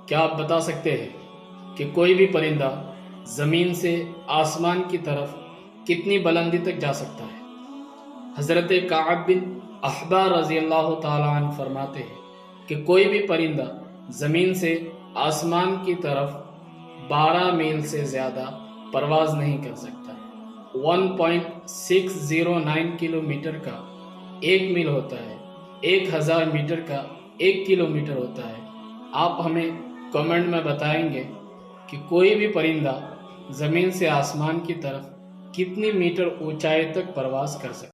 क्या आप बता सकते हैं कि कोई भी परिंदा ज़मीन से आसमान की तरफ कितनी बुलंदी तक जा सकता है? हज़रत काब बिन अहबार रज़ी अल्लाह ताला अन्हु फरमाते हैं कि कोई भी परिंदा ज़मीन से आसमान की तरफ 12 मील से ज़्यादा परवाज़ नहीं कर सकता। 1.609 किलोमीटर का 1 मील होता है, 1000 मीटर का 1 किलोमीटर होता है। आप हमें कमेंट में बताएंगे कि कोई भी परिंदा ज़मीन से आसमान की तरफ कितनी मीटर ऊंचाई तक परवाज़ कर सकता है।